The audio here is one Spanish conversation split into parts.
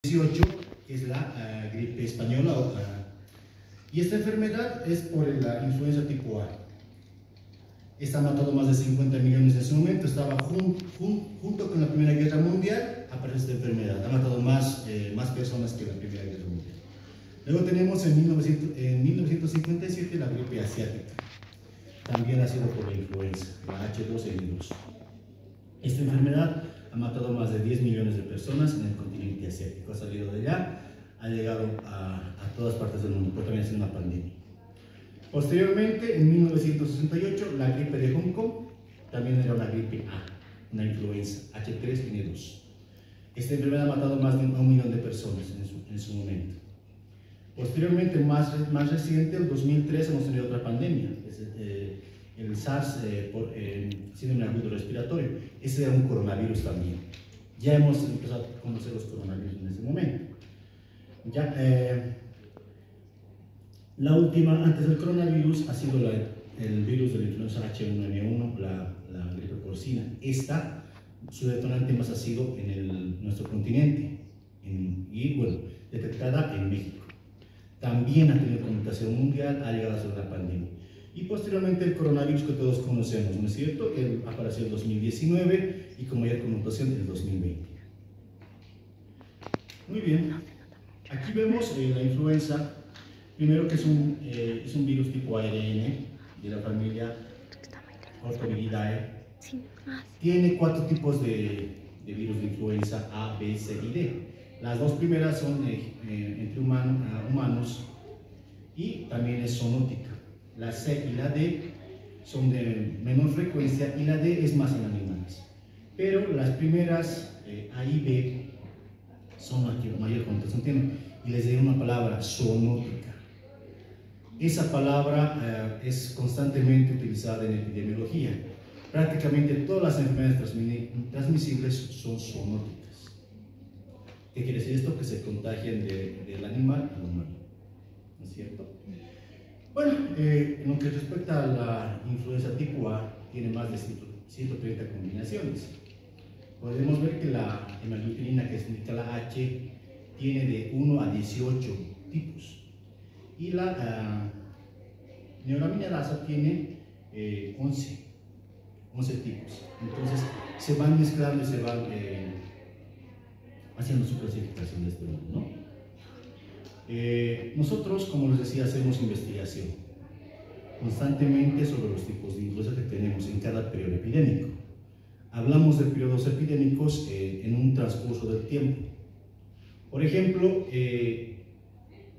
18, que es la gripe española. Y esta enfermedad es por la influenza tipo A. Esta ha matado más de 50 millones en ese momento. Estaba junto con la Primera Guerra Mundial, aparece esta enfermedad. Ha matado más personas que la Primera Guerra Mundial. Luego tenemos en 1957 la gripe asiática. También ha sido por la influenza, la H2N2. Esta enfermedad ha matado más de 10 millones de personas en el continente asiático. Ha salido de allá, ha llegado a todas partes del mundo, pero también ha sido una pandemia. Posteriormente, en 1968, la gripe de Hong Kong también era una gripe A, una influenza H3N2. Esta enfermedad ha matado más de 1 millón de personas en su momento. Posteriormente, más reciente, en 2003 hemos tenido otra pandemia, el SARS por síndrome agudo respiratorio. Ese era un coronavirus también. Ya hemos empezado a conocer los coronavirus en ese momento. La última, antes del coronavirus, ha sido el virus de la influenza H1N1, la gripe porcina. Esta, su detonante más ha sido en nuestro continente, y bueno, detectada en México. También ha tenido connotación mundial, ha llegado a ser una pandemia. Y posteriormente el coronavirus que todos conocemos, ¿no es cierto? Que apareció en 2019 y con mayor connotación en el 2020. Muy bien. Aquí vemos la influenza, primero que es un virus tipo ARN de la familia Ortobiridae. Tiene 4 tipos de virus de influenza A, B, C y D. Las 2 primeras son entre humanos y también es zoonótica. La C y la D son de menor frecuencia y la D es más en animales. Pero las primeras A y B son las que mayor connotación tienen. Y les diré una palabra, zoonótica. Esa palabra es constantemente utilizada en epidemiología. Prácticamente todas las enfermedades transmisibles son zoonóticas. ¿Qué quiere decir esto? Que se contagian del animal al humano. ¿No es cierto? Bueno, en lo que respecta a la influenza tipo A, tiene más de 130 combinaciones. Podemos ver que la hemaglutinina, que significa la H, tiene de 1 a 18 tipos. Y la neuraminidasa tiene 11 tipos. Entonces, se van mezclando y se van haciendo su clasificación de este modo, ¿no? Nosotros, como les decía, hacemos investigación constantemente sobre los tipos de influenza que tenemos en cada periodo epidémico. Hablamos de periodos epidémicos en un transcurso del tiempo. Por ejemplo,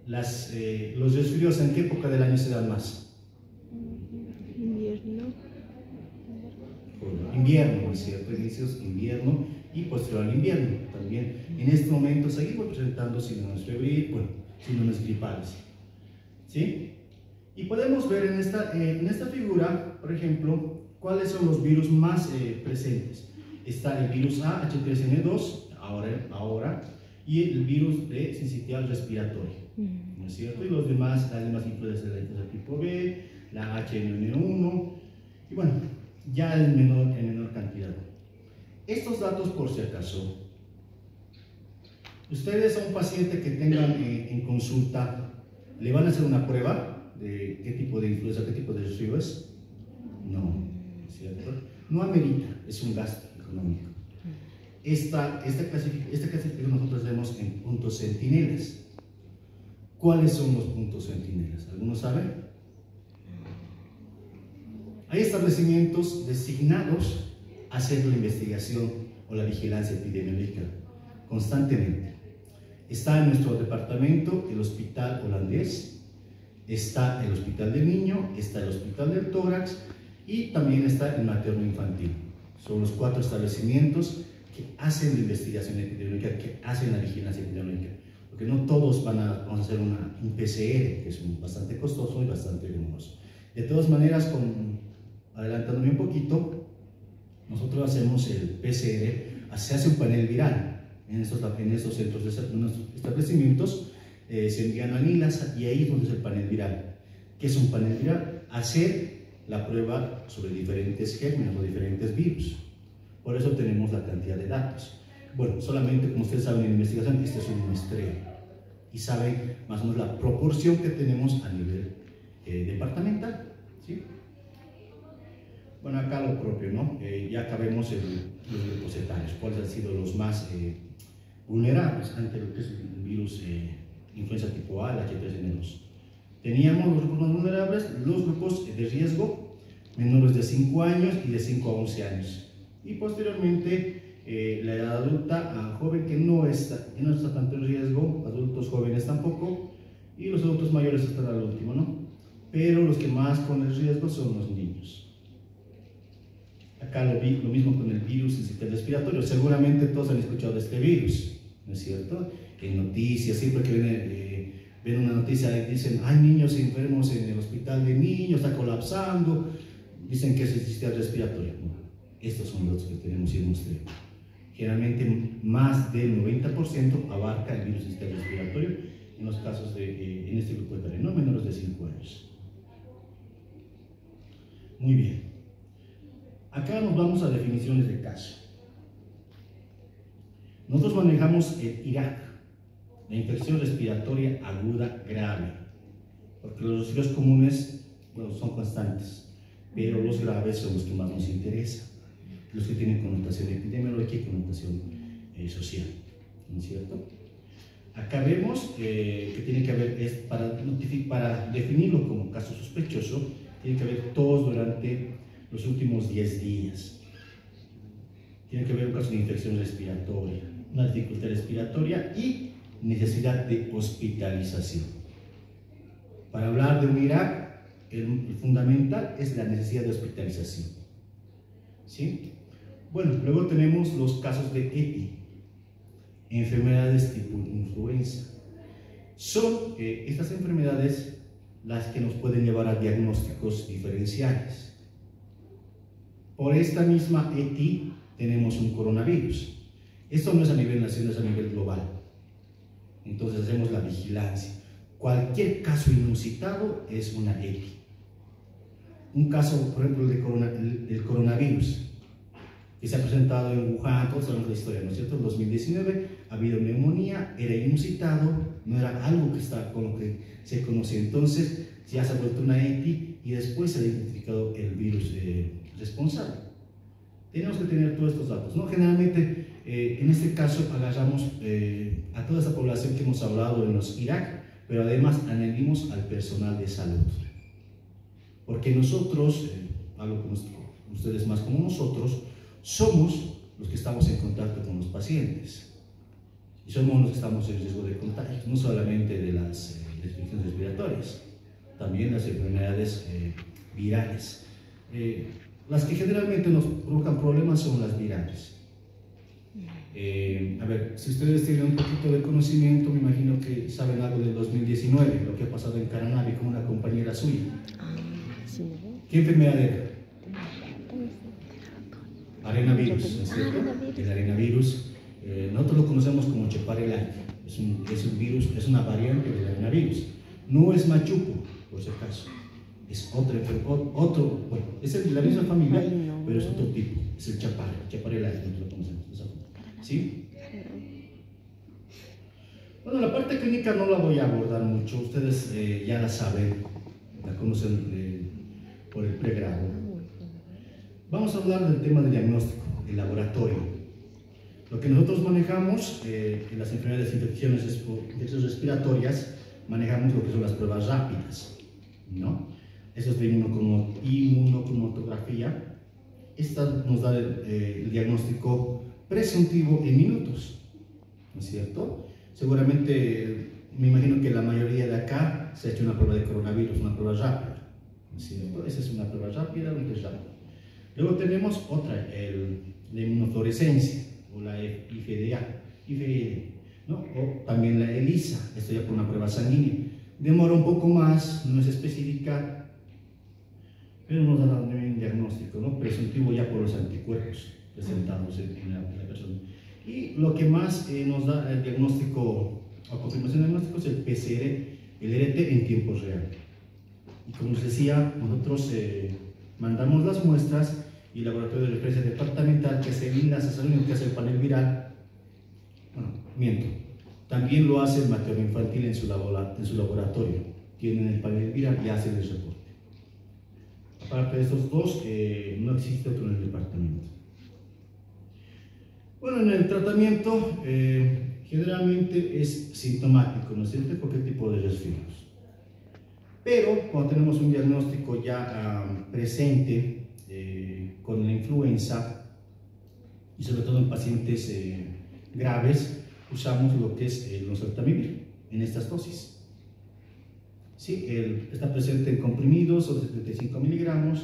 los resfríos, ¿en qué época del año se dan más? Invierno, ¿no es cierto? Inicios invierno y posterior al invierno también. En este momento seguimos presentando síndromes febriles, síndromes gripales, ¿sí? Y podemos ver en esta figura, por ejemplo, cuáles son los virus más presentes. Está el virus A, H3N2, ahora, y el virus de sincitial respiratoria, ¿no es cierto? Y las demás influencias de la influenza tipo B, la H1N1, y bueno, ya en menor cantidad. Estos datos, por si acaso, ustedes a un paciente que tengan en consulta, ¿le van a hacer una prueba de qué tipo de influenza, qué tipo de resfrío es? No, ¿cierto? No amerita, es un gasto económico. Esta clasificación nosotros vemos en puntos centinelas. ¿Cuáles son los puntos centinelas? ¿Algunos saben? Hay establecimientos designados a hacer la investigación o la vigilancia epidemiológica constantemente. Está en nuestro departamento el Hospital Holandés, está el Hospital del Niño, está el Hospital del Tórax y también está el Materno Infantil. Son los 4 establecimientos que hacen la investigación epidemiológica, que hacen la vigilancia epidemiológica. Porque no todos vamos a hacer un PCR, que es bastante costoso y bastante riesgoso. De todas maneras, adelantándome un poquito, nosotros hacemos el PCR, se hace un panel viral. En estos centros de establecimientos se envían anilas y ahí es donde es el panel viral. ¿Qué es un panel viral? Hacer la prueba sobre diferentes gérmenes o diferentes virus. Por eso tenemos la cantidad de datos. Bueno, solamente como ustedes saben en investigación, este es un muestreo y saben más o menos la proporción que tenemos a nivel departamental, ¿sí? Bueno, acá lo propio, ¿no? Ya acá vemos los grupos etarios, cuáles han sido los más vulnerables ante lo que es el virus influenza tipo A, el H3N2. Teníamos los grupos más vulnerables, los grupos de riesgo, menores de 5 años y de 5 a 11 años. Y posteriormente, la edad adulta a joven que no está tanto en riesgo, adultos jóvenes tampoco, y los adultos mayores están al último, ¿no? Pero los que más ponen riesgo son los niños. Acá lo mismo con el virus sincitial respiratorio. Seguramente todos han escuchado de este virus, ¿no es cierto? En noticias, siempre que ven una noticia y dicen, hay niños enfermos en el hospital de niños, está colapsando, dicen que es el sincitial respiratorio. No, estos son los que tenemos y muestreo. Generalmente más del 90% abarca el virus sincitial respiratorio en los casos en este grupo etario, no menores de 5 años. Muy bien. Acá nos vamos a definiciones de caso. Nosotros manejamos el IRAC, la infección respiratoria aguda grave, porque los resfriados comunes, bueno, son constantes, pero los graves son los que más nos interesan, los que tienen connotación epidemiológica y connotación social, ¿no es cierto? Acá vemos que tiene que haber, para definirlo como caso sospechoso, tiene que haber tos durante los últimos 10 días. Tiene que haber un caso de infección respiratoria, una dificultad respiratoria y necesidad de hospitalización. Para hablar de un IRAC, el fundamental es la necesidad de hospitalización, ¿sí? Bueno, luego tenemos los casos de EPI, enfermedades tipo influenza. Son estas enfermedades las que nos pueden llevar a diagnósticos diferenciales. Por esta misma ETI tenemos un coronavirus. Esto no es a nivel nacional, es a nivel global. Entonces hacemos la vigilancia. Cualquier caso inusitado es una ETI. Un caso, por ejemplo, del coronavirus, que se ha presentado en Wuhan, todos sabemos la historia, ¿no es cierto? En 2019 ha habido neumonía, era inusitado, no era algo que está con lo que se conocía. Entonces ya se ha vuelto una ETI y después se ha identificado el virus responsable. Tenemos que tener todos estos datos, ¿no? Generalmente, en este caso, agarramos a toda esa población que hemos hablado en los IRAC, pero además añadimos al personal de salud. Porque nosotros, algo que ustedes más como nosotros, somos los que estamos en contacto con los pacientes. Y somos los que estamos en riesgo de contagio, no solamente de las infecciones respiratorias, también las enfermedades virales. Las que generalmente nos provocan problemas son las virales. A ver, si ustedes tienen un poquito de conocimiento, me imagino que saben algo del 2019, lo que ha pasado en Caranavi con una compañera suya. Sí. ¿Qué enfermedad era? Arenavirus, ¿no es cierto? El arenavirus, nosotros lo conocemos como Chaparral. Es un virus, es una variante del arenavirus. No es machupo, por si acaso. Es otro, bueno, es de la misma familia, pero es otro tipo. Es el Chaparral, nosotros lo conocemos. ¿Sí? Bueno, la parte clínica no la voy a abordar mucho. Ustedes ya la saben, la conocen por el pregrado. Vamos a hablar del tema de diagnóstico, el laboratorio. Lo que nosotros manejamos en las enfermedades de infecciones respiratorias, manejamos lo que son las pruebas rápidas, ¿no? Eso es de inmunocromatografía. Esta nos da el diagnóstico presuntivo en minutos, ¿no es cierto? Seguramente, me imagino que la mayoría de acá se ha hecho una prueba de coronavirus, una prueba rápida, ¿no es cierto? Esa es una prueba rápida, un test rápido. Luego tenemos otra, la inmunofluorescencia, o la IFDA, ¿no? O también la ELISA, esto ya por una prueba sanguínea. Demora un poco más, no es específica, pero nos da un diagnóstico, ¿no? Presuntivo ya por los anticuerpos presentados en la persona. Y lo que más nos da el diagnóstico o confirmación de diagnóstico es el PCR, el RT en tiempo real. Y como les decía, nosotros mandamos las muestras y el laboratorio de referencia departamental que hace el INAS, es el único que hace el panel viral, miento, también lo hace el materno infantil en su laboratorio. Tienen el panel viral y hacen el reporte. Aparte de estos dos, no existe otro en el departamento. Bueno, en el tratamiento generalmente es sintomático, ¿no es cierto? Cualquier tipo de resfriados. Pero cuando tenemos un diagnóstico ya presente con la influenza, y sobre todo en pacientes graves, usamos lo que es el oseltamivir en estas dosis. Sí, está presente en comprimidos o de 75 miligramos.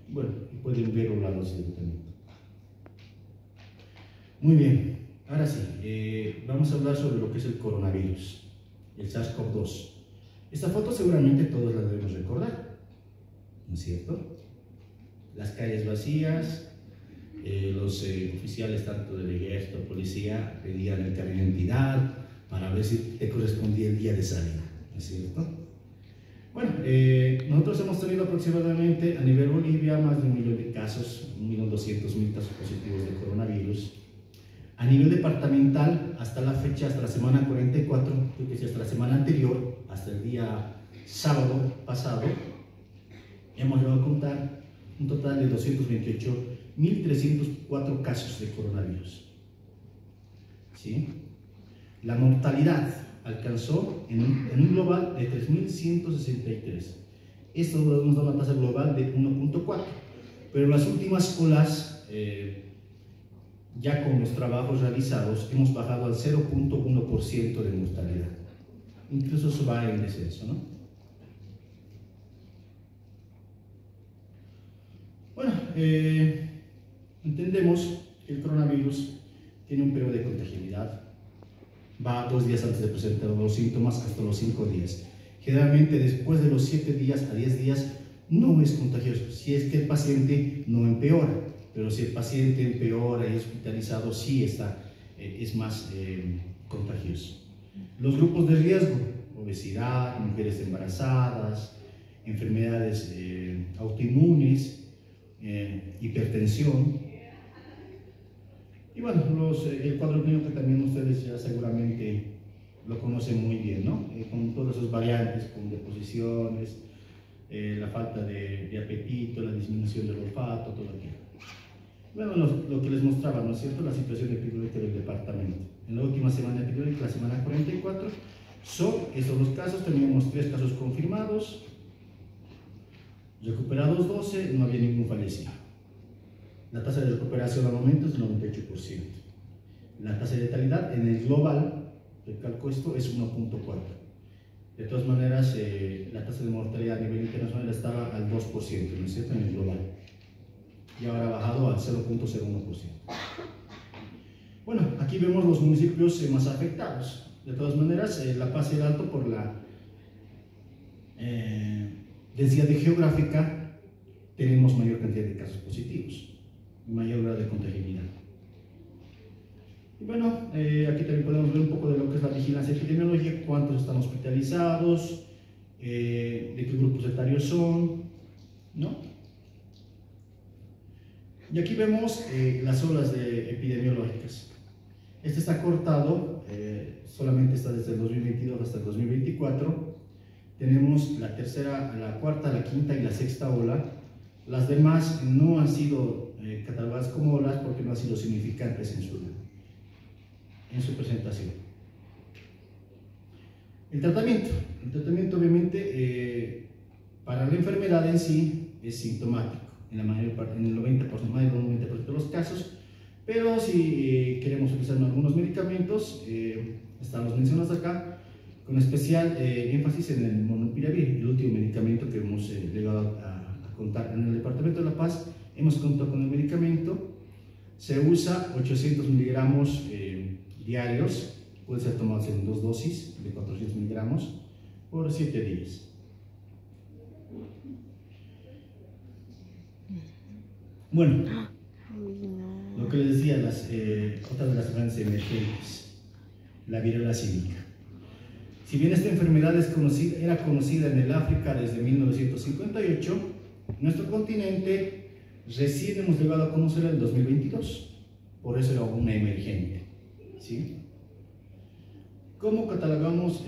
Bueno, pueden ver la dosis de tratamiento. Muy bien, ahora sí, vamos a hablar sobre lo que es el coronavirus, el SARS-CoV-2. Esta foto seguramente todos la debemos recordar, ¿no es cierto? Las calles vacías, los oficiales tanto del ejército, policía, pedían el carnet de identidad para ver si te correspondía el día de salida, ¿no es cierto? Bueno, nosotros hemos tenido aproximadamente a nivel Bolivia más de 1 millón de casos, 1.200.000 casos positivos de coronavirus. A nivel departamental, hasta la fecha, hasta la semana 44, creo que sí, hasta la semana anterior, hasta el día sábado pasado, hemos llegado a contar un total de 228.304 casos de coronavirus. ¿Sí? La mortalidad alcanzó en un global de 3.163. Esto nos da una tasa global de 1.4, pero en las últimas olas, ya con los trabajos realizados, hemos bajado al 0.1% de mortalidad. Incluso eso va en descenso, ¿no? Bueno, entendemos que el coronavirus tiene un periodo de contagiabilidad. Va 2 días antes de presentar los síntomas hasta los 5 días. Generalmente después de los 7 días a 10 días no es contagioso, si es que el paciente no empeora. Pero si el paciente empeora y es hospitalizado, sí es más contagioso. Los grupos de riesgo: obesidad, mujeres embarazadas, enfermedades autoinmunes, hipertensión. Y bueno, el cuadro clínico que también ustedes ya seguramente lo conocen muy bien, ¿no? Con todas sus variantes, con deposiciones, la falta de apetito, la disminución del olfato, todo aquello. Bueno, lo que les mostraba, ¿no es cierto?, la situación epidemiológica del departamento. En la última semana epidemiológica, la semana 44, son estos los casos. Teníamos 3 casos confirmados, recuperados 12, no había ningún fallecido. La tasa de recuperación al momento es del 98%. La tasa de letalidad en el global, recalco esto, es 1.4. De todas maneras, la tasa de mortalidad a nivel internacional estaba al 2%, ¿no es cierto?, en el global. Y ahora ha bajado al 0.01%. Bueno, aquí vemos los municipios más afectados. De todas maneras, La Paz y el Alto, por la densidad geográfica, tenemos mayor cantidad de casos positivos y mayor grado de contagiabilidad. Y bueno, aquí también podemos ver un poco de lo que es la vigilancia epidemiológica, cuántos están hospitalizados, de qué grupos etarios son, ¿no? Y aquí vemos las olas epidemiológicas. Este está cortado, solamente está desde el 2022 hasta el 2024. Tenemos la tercera, la cuarta, la quinta y la sexta ola. Las demás no han sido catalogadas como olas porque no han sido significantes en su presentación. El tratamiento obviamente para la enfermedad en sí es sintomático en el 90%, más del 90% de los casos, pero si queremos utilizar algunos medicamentos, están los mencionados acá, con especial énfasis en el molnupiravir, el último medicamento que hemos llegado a contar en el departamento de La Paz. Hemos contado con el medicamento, se usa 800 miligramos diarios, puede ser tomado en 2 dosis de 400 miligramos por 7 días. Bueno, lo que les decía, otra de las enfermedades emergentes, la viruela símica. Si bien esta enfermedad era conocida en el África desde 1958, nuestro continente recién hemos llegado a conocerla en 2022, por eso era una emergente, ¿sí? ¿Cómo catalogamos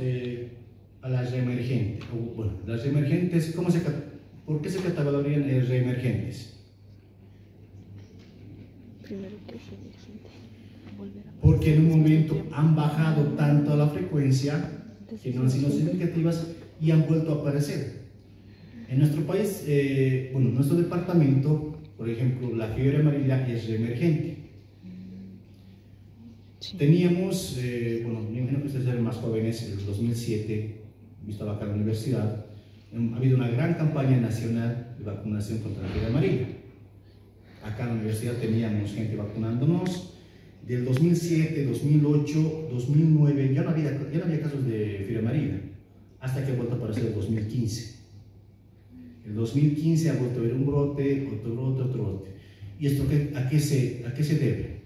a las reemergentes? Bueno, las reemergentes, ¿por qué se catalogarían reemergentes? Primero que es emergente. Porque en un momento han bajado tanto la frecuencia que no han sido significativas y han vuelto a aparecer. En nuestro país, bueno, en nuestro departamento, por ejemplo, la fiebre amarilla es reemergente. Sí. Teníamos, bueno, me imagino que ustedes eran más jóvenes, en el 2007, yo estaba acá en la universidad, ha habido una gran campaña nacional de vacunación contra la fiebre amarilla. Acá en la universidad teníamos gente vacunándonos. Del 2007, 2008, 2009, ya no había casos de fiebre amarilla, hasta que ha vuelto a aparecer el 2015. El 2015 ha vuelto a haber un brote, otro brote, otro brote. ¿Y esto a qué se debe?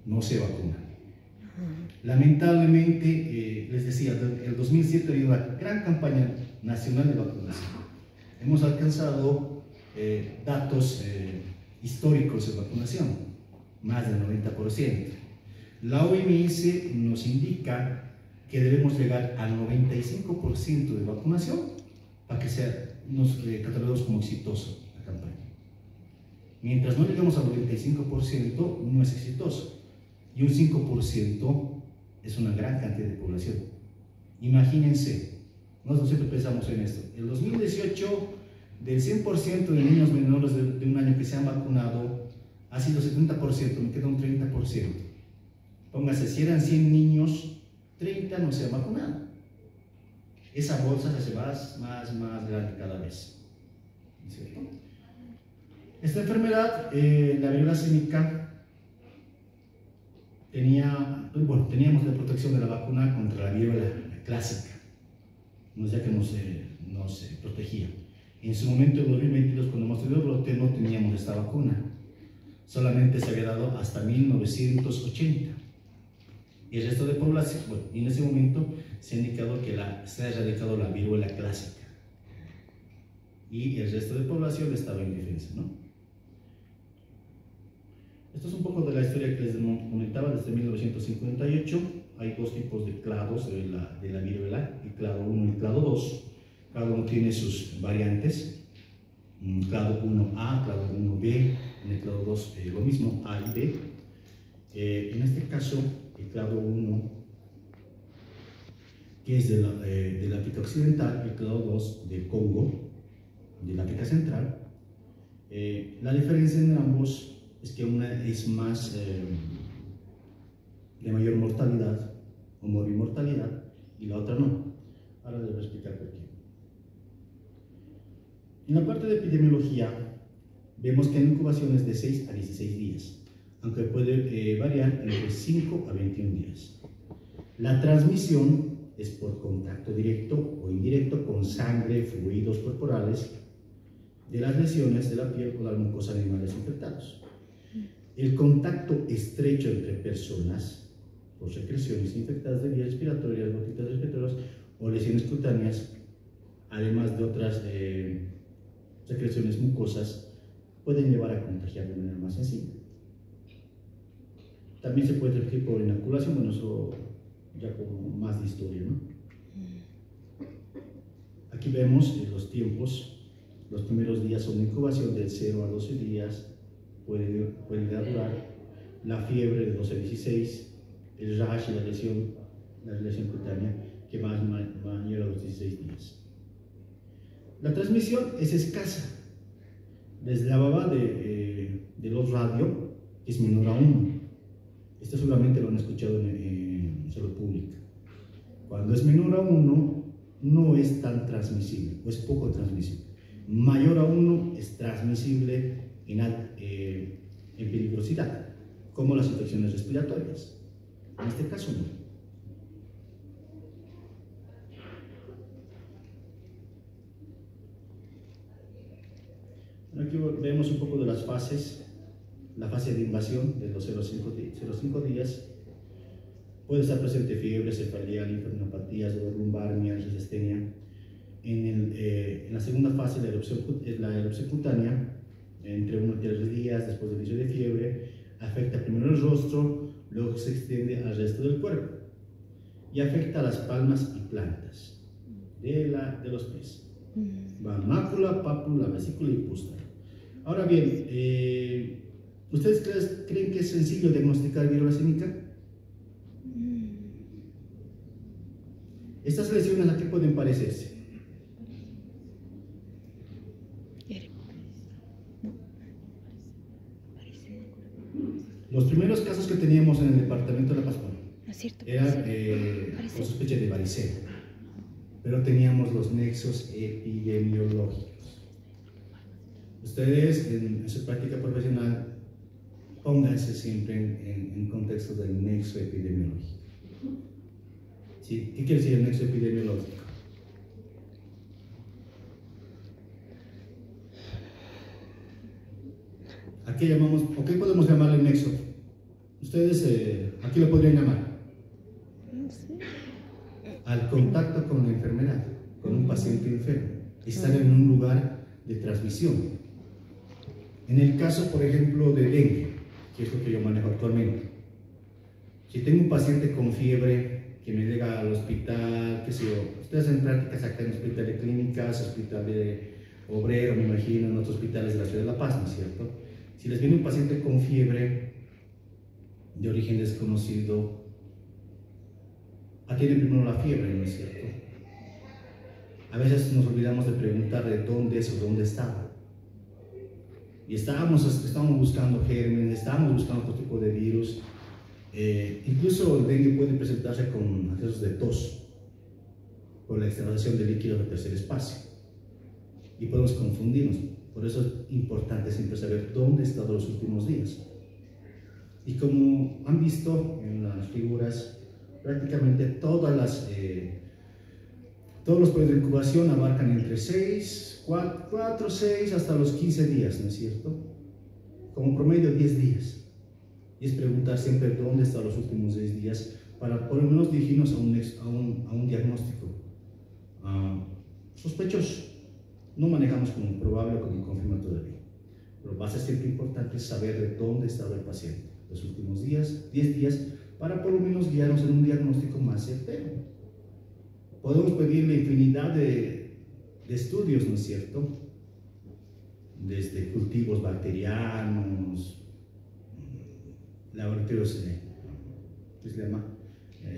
No se vacuna. Lamentablemente, les decía, el 2007 había una gran campaña nacional de vacunación. Hemos alcanzado datos históricos de vacunación, más del 90%. La OMS nos indica que debemos llegar al 95% de vacunación para que nos catalogamos como exitoso la campaña. Mientras no lleguemos al 95%, no es exitoso. Y un 5% es una gran cantidad de población. Imagínense, nosotros siempre pensamos en esto. En 2018, del 100% de niños menores de un año que se han vacunado, ha sido 70%, me queda un 30%. Póngase, si eran 100 niños, 30 no se han vacunado. Esa bolsa se hace más grande cada vez. ¿Cierto? Esta enfermedad, la viruela símica, teníamos la protección de la vacuna contra la viruela clásica, ya que nos protegía. En su momento, en 2022, cuando hemos tenido el brote, no teníamos esta vacuna. Solamente se había dado hasta 1980. Y el resto de población, bueno, y en ese momento se ha indicado que se ha erradicado la viruela clásica. Y el resto de población estaba indefensa, ¿no? Esto es un poco de la historia que les comentaba desde 1958. Hay dos tipos de clados de la viruela, el clado 1 y el clado 2. Cada uno tiene sus variantes. Clado 1A, clado 1B, en el clado 2 lo mismo, A y B. En este caso, el clado 1, que es del África Occidental, el clado 2 del Congo, del África Central. La diferencia en ambos es que una es más de mayor mortalidad o morbimortalidad y la otra no. Ahora les voy a explicar por qué. En la parte de epidemiología vemos que hay incubaciones de 6 a 16 días, aunque puede variar entre 5 a 21 días. La transmisión es por contacto directo o indirecto con sangre, fluidos corporales, de las lesiones de la piel o de la mucosa de animales infectados. El contacto estrecho entre personas por secreciones infectadas de vías respiratorias, gotitas respiratorias o lesiones cutáneas, además de otras secreciones mucosas, pueden llevar a contagiar de manera más sencilla. También se puede transmitir por inoculación, bueno, eso ya como más de historia, ¿no? Aquí vemos los tiempos. Los primeros días son de incubación de 0 a 12 días, puede durar. La fiebre de 12 a 16, el rash y la lesión cutánea, que va a llegar a los 16 días. La transmisión es escasa. Desde la baba de los radio es menor a 1. Esto solamente lo han escuchado en salud pública. Cuando es menor a 1, no es tan transmisible, o es poco transmisible. Mayor a 1 es transmisible en peligrosidad, como las infecciones respiratorias. En este caso no. Aquí vemos un poco de las fases. La fase de invasión de los 0 a 5 días. Puede estar presente fiebre, cefalea, linfadenopatía, dolor lumbar, mialgia, astenia. En la segunda fase, la erupción cutánea, entre 1 y 3 días después del inicio de fiebre, Afecta primero el rostro, luego se extiende al resto del cuerpo y afecta a las palmas y plantas de los pies. Va mácula, pápula, vesícula y pústula. Ahora bien, ¿ustedes creen que es sencillo diagnosticar viruela símica? Estas lesiones, ¿a qué pueden parecerse? Los primeros casos que teníamos en el departamento de La Paz eran con sospecha de varicela, pero teníamos los nexos epidemiológicos. Ustedes en su práctica profesional pónganse siempre en contexto del nexo epidemiológico. ¿Sí? ¿Qué quiere decir el nexo epidemiológico? ¿A qué llamamos, o qué podemos llamarle nexo? ¿Ustedes a qué lo podrían llamar? No sé. Al contacto con la enfermedad, con un paciente enfermo, estar en un lugar de transmisión. En el caso, por ejemplo, de dengue, que es lo que yo manejo actualmente, si tengo un paciente con fiebre que me llega al hospital, qué sé yo, ustedes hacen prácticas acá en hospital de clínicas, hospital de Obrero, me imagino, en otros hospitales de la ciudad de La Paz, ¿no es cierto? Si les viene un paciente con fiebre de origen desconocido, atienden primero la fiebre, ¿no es cierto? A veces nos olvidamos de preguntar de dónde es o dónde estaba. Y estábamos buscando gérmenes, estábamos buscando otro tipo de virus. Incluso el dengue puede presentarse con accesos de tos, por la extravasación de líquidos de tercer espacio. Y podemos confundirnos. Por eso es importante siempre saber dónde he estado los últimos días. Y como han visto en las figuras, prácticamente todos los periodos de incubación abarcan entre 4, 6 hasta los 15 días, ¿no es cierto? Como promedio 10 días. Y es preguntar siempre dónde están los últimos 10 días para por lo menos dirigirnos a un diagnóstico sospechoso. No manejamos como probable o como confirmado todavía. Pero va a ser siempre importante saber de dónde estaba el paciente los últimos días, 10 días, para por lo menos guiarnos en un diagnóstico más certero. Podemos pedirle infinidad de estudios, ¿no es cierto? Desde cultivos bacterianos, laboratorios, ¿qué se llama?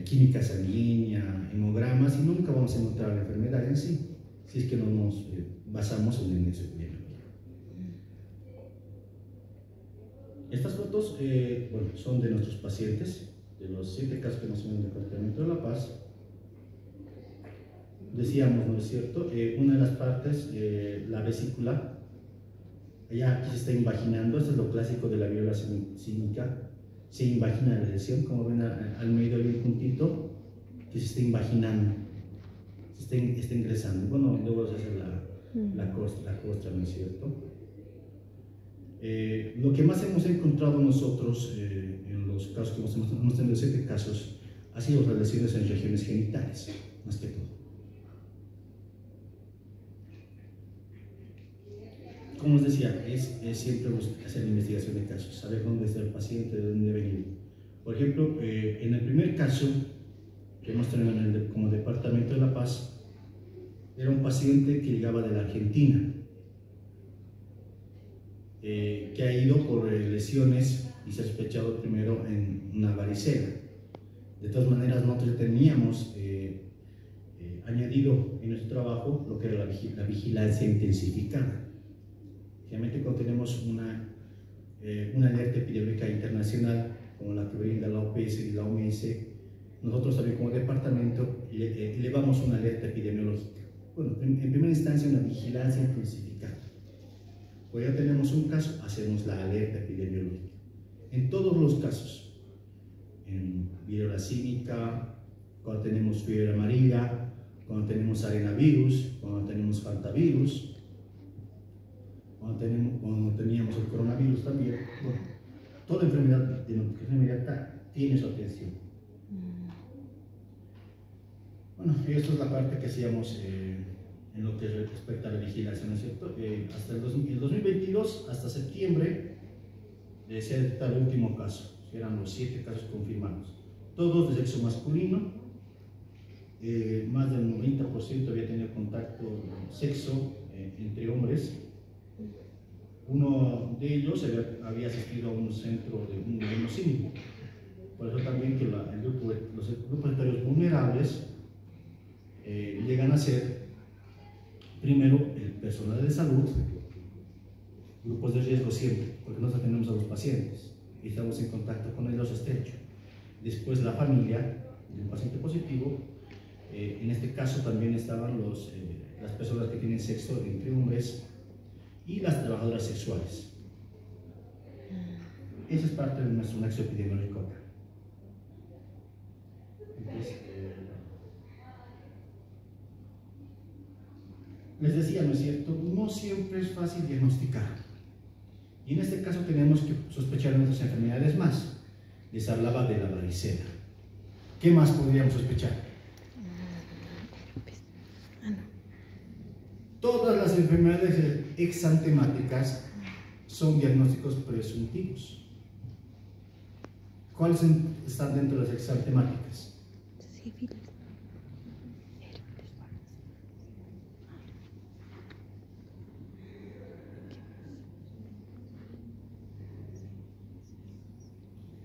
Química sanguínea, hemogramas, y nunca vamos a encontrar la enfermedad en sí, si es que no nos basamos en el nexo epidemiológico. Estas fotos son de nuestros pacientes, de los 7 casos que nos en el departamento de La Paz. Decíamos, ¿no es cierto? Una de las partes, la vesícula, allá aquí se está invaginando. Esto es lo clásico de la viruela símica. Se invagina la lesión, como ven al medio hay un puntito que se está invaginando, se está ingresando. Bueno, luego se hace la costra, ¿no es cierto? Lo que más hemos encontrado nosotros en los casos que hemos tenido 7 casos ha sido las lesiones en regiones genitales, más que todo. Como os decía, es siempre hacer investigación de casos, saber dónde está el paciente, de dónde ha venido. Por ejemplo, en el primer caso que hemos tenido como departamento de La Paz, era un paciente que llegaba de la Argentina, que ha ido por lesiones y se ha sospechado primero en una varicela. De todas maneras, nosotros teníamos añadido en nuestro trabajo lo que era la vigilancia intensificada. Realmente cuando tenemos una alerta epidemiológica internacional como la que brinda la OPS y la OMS, nosotros también como departamento elevamos una alerta epidemiológica. Bueno, en primera instancia una vigilancia intensificada. Cuando ya tenemos un caso, hacemos la alerta epidemiológica. En todos los casos, en viruela símica, cuando tenemos fiebre amarilla, cuando tenemos arenavirus, cuando tenemos hantavirus, cuando teníamos el coronavirus también, bueno, toda enfermedad tiene su atención. Bueno, esto es la parte que hacíamos en lo que respecta a la vigilancia, ¿no es cierto? Hasta el 2022, hasta septiembre, se ha detectado el último caso, eran los 7 casos confirmados, todos de sexo masculino. Más del 90% había tenido contacto sexo entre hombres. Uno de ellos había asistido a un centro de un genocidio. Por eso también que los grupos etarios vulnerables llegan a ser, primero, el personal de salud, grupos de riesgo siempre, porque nosotros atendemos a los pacientes y estamos en contacto con ellos estrecho. Después la familia del paciente positivo, en este caso también estaban las personas que tienen sexo entre hombres y las trabajadoras sexuales. Esa es parte de nuestro nexo epidemiológico acá. Entonces, les decía, ¿no es cierto? No siempre es fácil diagnosticar. Y en este caso tenemos que sospechar de otras enfermedades más. Les hablaba de la varicela. ¿Qué más podríamos sospechar? Todas las enfermedades exantemáticas son diagnósticos presuntivos. ¿Cuáles están dentro de las exantemáticas? Sífilis.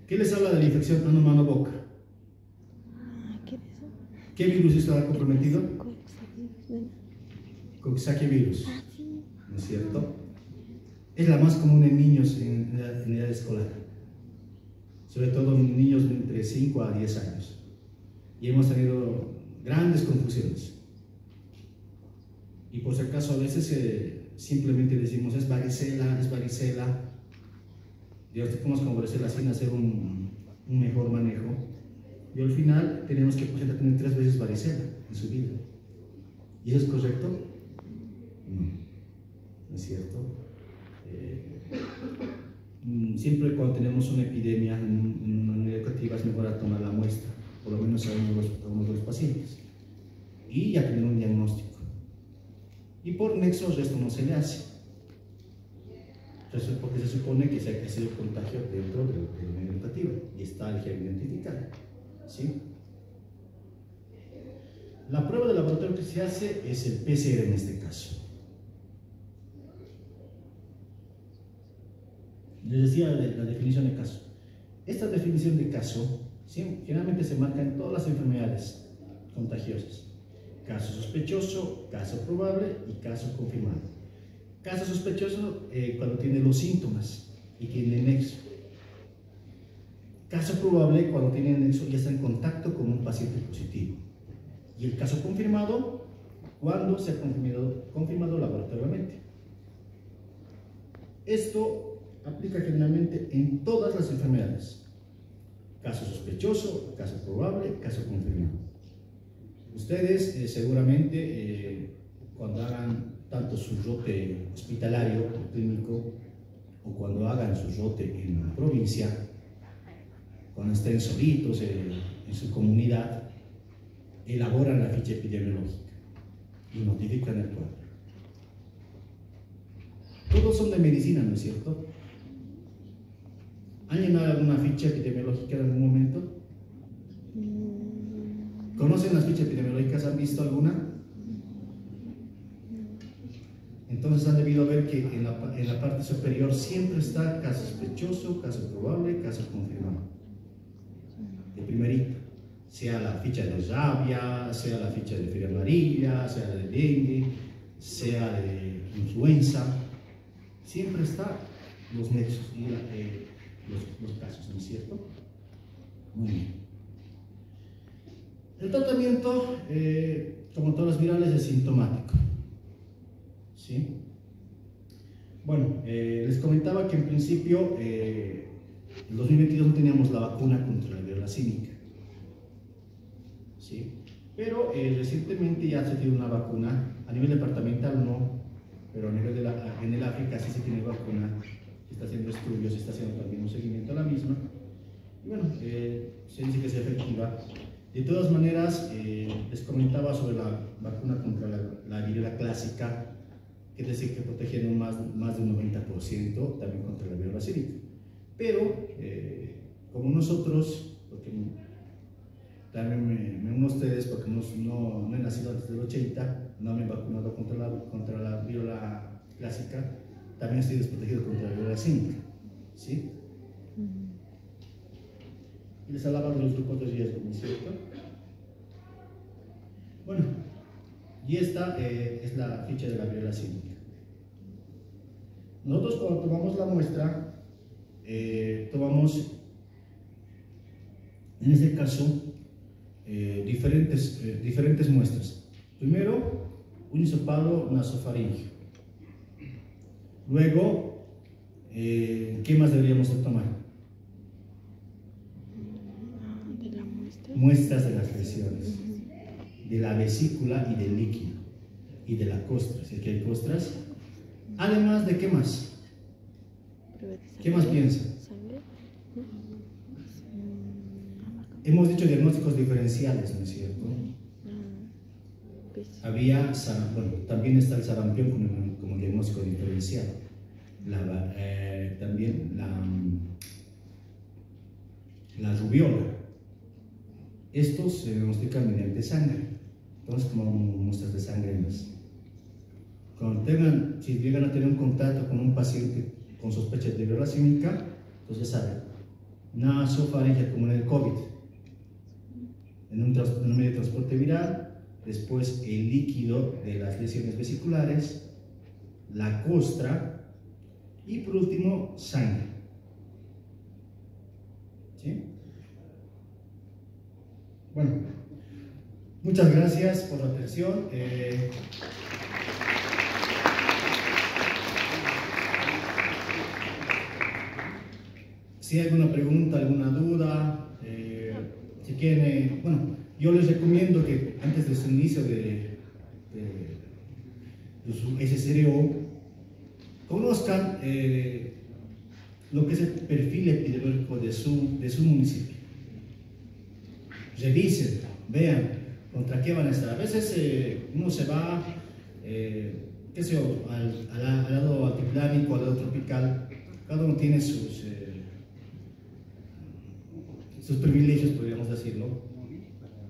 ¿Qué les habla de la infección mano, mano, boca? ¿Qué es eso? ¿Qué virus está comprometido? Coxsackie virus. Sí. ¿No es cierto? Es la más común en niños en edad escolar, sobre todo en niños de entre 5 a 10 años. Y hemos tenido grandes confusiones. Y por si acaso a veces simplemente decimos es varicela, es varicela. Diagnosticamos como varicela sin hacer un mejor manejo. Y al final tenemos que el paciente tener 3 veces varicela en su vida. ¿Y eso es correcto? No, no es cierto. Siempre cuando tenemos una epidemia en una unidad educativa es mejor tomar la muestra, por lo menos a uno de los pacientes, y ya tener un diagnóstico. Y por nexo el resto no se le hace. Entonces, porque se supone que se ha sido contagio dentro de la unidad educativa y está el gen identificado. ¿Sí? La prueba de laboratorio que se hace es el PCR en este caso. Les decía la definición de caso. Esta definición de caso generalmente se marca en todas las enfermedades contagiosas. Caso sospechoso, caso probable y caso confirmado. Caso sospechoso cuando tiene los síntomas y tiene nexo. Caso probable cuando tiene nexo y está en contacto con un paciente positivo. Y el caso confirmado cuando se ha confirmado laboratoriamente. Esto aplica generalmente en todas las enfermedades. Caso sospechoso, caso probable, caso confirmado. Ustedes seguramente cuando hagan tanto su rote hospitalario o clínico o cuando hagan su rote en la provincia, cuando estén solitos en su comunidad, elaboran la ficha epidemiológica y notifican el cuadro. Todos son de medicina, ¿no es cierto? ¿Han llenado alguna ficha epidemiológica en algún momento? ¿Conocen las fichas epidemiológicas? ¿Han visto alguna? Entonces han debido ver que en la parte superior siempre está caso sospechoso, caso probable, caso confirmado. De primerito, sea la ficha de rabia, sea la ficha de fiebre amarilla, sea de dengue, sea de influenza, siempre están los nexos y los casos, ¿no es cierto? Muy bien. El tratamiento, como todas las virales, es sintomático. ¿Sí? Bueno, les comentaba que en principio en 2022 no teníamos la vacuna contra la viruela símica. ¿Sí? Pero recientemente ya se tiene una vacuna, a nivel departamental no, pero a nivel en el África sí se tiene vacuna, se está haciendo estudios, se está haciendo también un seguimiento a la misma. Y bueno, se dice que es efectiva. De todas maneras, les comentaba sobre la vacuna contra la viruela clásica, que es decir, que protege más de un 90% también contra la viruela símica. Pero, como nosotros, porque también me uno a ustedes, porque no he nacido antes del 80, no me he vacunado contra la viruela clásica, también estoy desprotegido contra la viruela símica, ¿sí? Y les hablaba de los grupos de riesgo, ¿no es cierto? Bueno, y esta es la ficha de la viruela símica. Nosotros cuando tomamos la muestra, tomamos, en este caso, diferentes muestras. Primero, un hisopado nasofaríngeo. Luego, ¿qué más deberíamos de tomar? ¿De la muestra? Muestras de las lesiones, de la vesícula y del líquido, y de la costra, si aquí hay costras. Además de, ¿qué más? ¿Qué más piensa? ¿Sangre? Hemos dicho diagnósticos diferenciales, ¿no es cierto? Había, bueno, también está el sarampión como diagnóstico diferencial. También la rubiola. Estos se diagnostican mediante sangre. Entonces, como muestras de sangre más. Cuando si llegan a tener un contacto con un paciente con sospecha de viruela símica, entonces ya saben, nasofaringea como en el COVID, en un medio de transporte viral, después el líquido de las lesiones vesiculares, la costra y por último sangre. ¿Sí? Bueno, muchas gracias por la atención. Si hay alguna pregunta, alguna duda, si quieren, bueno, yo les recomiendo que antes de su inicio de su SSRO, conozcan lo que es el perfil epidemiológico de su municipio. Revisen, vean contra qué van a estar. A veces uno se va, qué sé yo, al lado altiplánico, al lado tropical. Cada uno tiene sus privilegios, podríamos decirlo.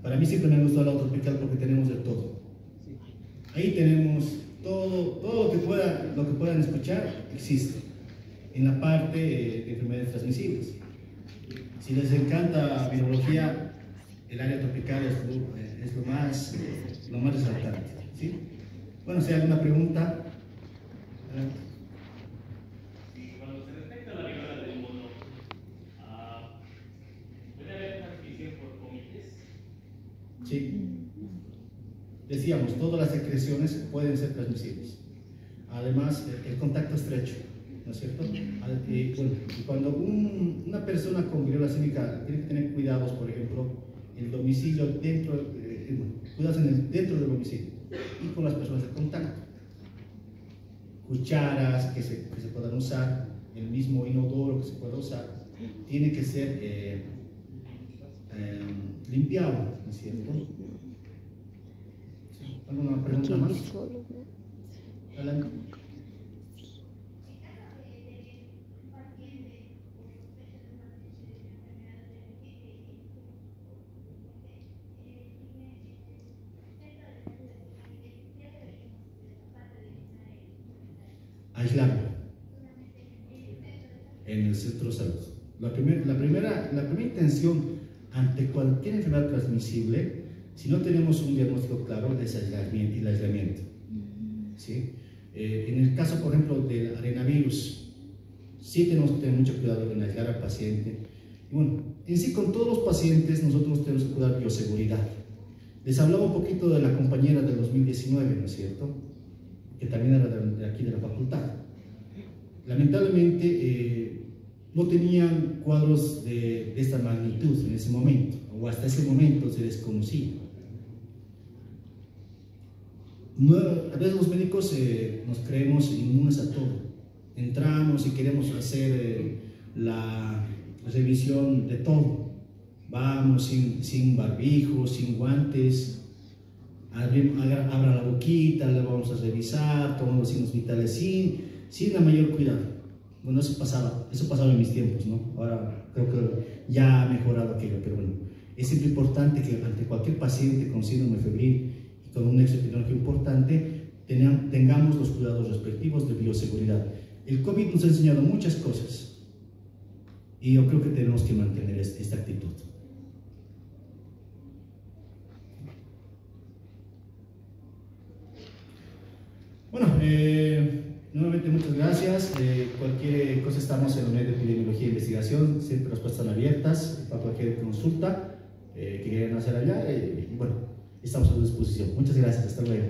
Para mí siempre me ha gustado el lado tropical porque tenemos de todo. Ahí tenemos todo lo que puedan escuchar, existe en la parte de enfermedades transmisibles. Si les encanta virología, el área tropical es lo más resaltante, ¿sí? Bueno, si hay alguna pregunta, adelante. Cuando se detecta la viruela del mono, ¿puede haber transmisión por comités? Sí. Decíamos, todas las secreciones pueden ser transmisibles. Además, el contacto estrecho, ¿no es cierto? Bueno, cuando una persona con viruela símica tiene que tener cuidados, por ejemplo, el domicilio cuidados dentro del domicilio y con las personas de contacto. Cucharas que se puedan usar, el mismo inodoro que se pueda usar, tiene que ser limpiado, ¿no es cierto? ¿Alguna pregunta más? Adelante. Aislarlo en el centro de salud. La primera intención ante cualquier enfermedad transmisible, si no tenemos un diagnóstico claro, es el aislamiento. ¿Sí? En el caso, por ejemplo, del arenavirus, sí tenemos que tener mucho cuidado en aislar al paciente. Y bueno, en sí, con todos los pacientes, nosotros tenemos que cuidar bioseguridad. Les hablaba un poquito de la compañera del 2019, ¿no es cierto? Que también era de aquí de la facultad. Lamentablemente no tenían cuadros de esta magnitud en ese momento, o hasta ese momento se desconocía. A veces los médicos nos creemos inmunes a todo. Entramos y queremos hacer la revisión de todo. Vamos sin barbijo, sin guantes. Abra la boquita, le vamos a revisar, tomamos los signos vitales sin la mayor cuidado. Bueno, eso pasaba en mis tiempos, ¿no? Ahora creo que ya ha mejorado aquello, pero bueno, es siempre importante que ante cualquier paciente con síndrome febril y con un nexo epidemiológico importante, tengamos los cuidados respectivos de bioseguridad. El COVID nos ha enseñado muchas cosas y yo creo que tenemos que mantener esta actitud. Bueno, nuevamente muchas gracias. Cualquier cosa, estamos en la unidad de epidemiología e investigación, siempre las puertas están abiertas para cualquier consulta que quieran hacer allá. Y bueno, estamos a su disposición. Muchas gracias, hasta luego.